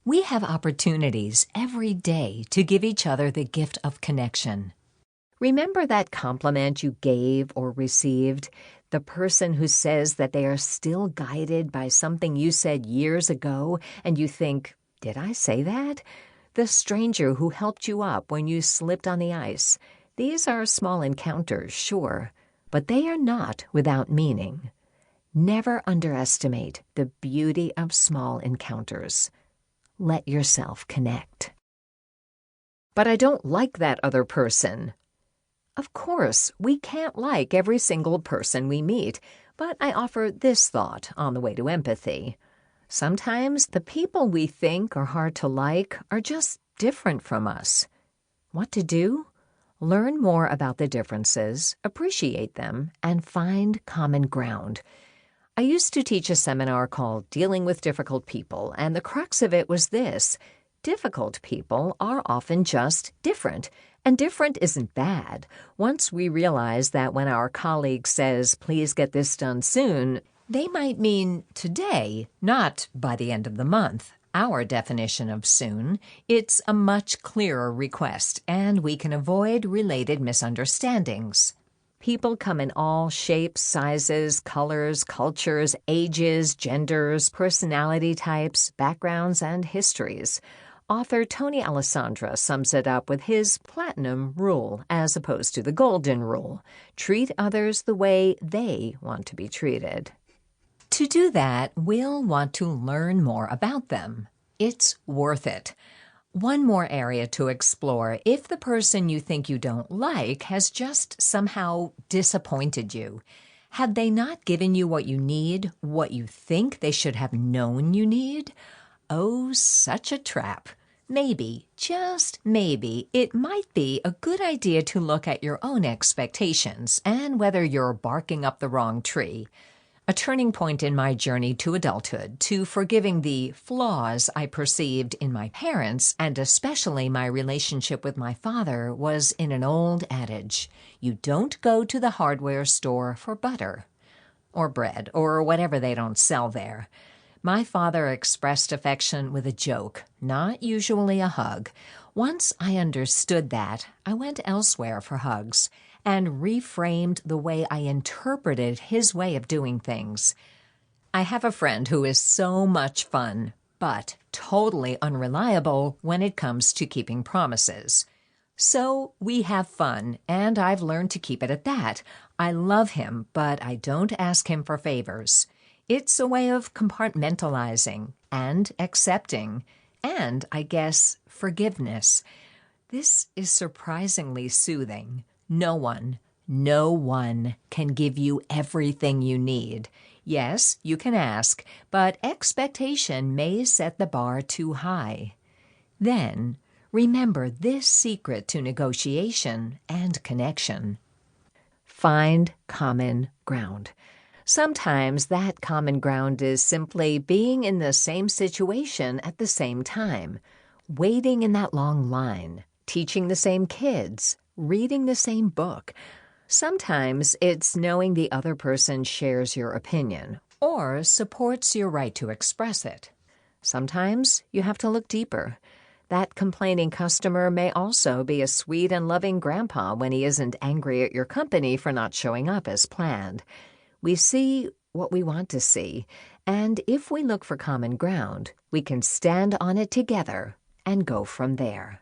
We have opportunities every day to give each other the gift of connection. Remember that compliment you gave or received? The person who says that they are still guided by something you said years ago, and you think, "Did I say that?" The stranger who helped you up when you slipped on the ice. These are small encounters, sure, but they are not without meaning. Never underestimate the beauty of small encounters. Let yourself connect. But I don't like that other person. Of course, we can't like every single person we meet, but I offer this thought on the way to empathy. Sometimes the people we think are hard to like are just different from us. What to do? Learn more about the differences, appreciate them, and find common ground. I used to teach a seminar called Dealing with Difficult People, and the crux of it was this: difficult people are often just different, and different isn't bad. Once we realize that when our colleague says, "Please get this done soon," they might mean today, not by the end of the month. Our definition of soon, it's a much clearer request, and we can avoid related misunderstandings. People come in all shapes, sizes, colors, cultures, ages, genders, personality types, backgrounds, and histories. Author Tony Alessandra sums it up with his platinum rule, as opposed to the golden rule: treat others the way they want to be treated. To do that, we'll want to learn more about them. It's worth it. One more area to explore: if the person you think you don't like has just somehow disappointed you. Have they not given you what you need, what you think they should have known you need? Oh, such a trap. Maybe, just maybe, it might be a good idea to look at your own expectations and whether you're barking up the wrong tree. A turning point in my journey to adulthood, to forgiving the flaws I perceived in my parents, and especially my relationship with my father, was in an old adage: you don't go to the hardware store for butter, or bread, or whatever they don't sell there. My father expressed affection with a joke, not usually a hug. Once I understood that, I went elsewhere for hugs and reframed the way I interpreted his way of doing things. I have a friend who is so much fun, but totally unreliable when it comes to keeping promises. So we have fun, and I've learned to keep it at that. I love him, but I don't ask him for favors. It's a way of compartmentalizing and accepting, and, I guess, forgiveness. This is surprisingly soothing. No one can give you everything you need. Yes, you can ask, but expectation may set the bar too high. Then, remember this secret to negotiation and connection. Find common ground. Sometimes that common ground is simply being in the same situation at the same time, waiting in that long line, teaching the same kids, reading the same book. Sometimes it's knowing the other person shares your opinion or supports your right to express it. Sometimes you have to look deeper. That complaining customer may also be a sweet and loving grandpa when he isn't angry at your company for not showing up as planned. We see what we want to see, and if we look for common ground, we can stand on it together and go from there.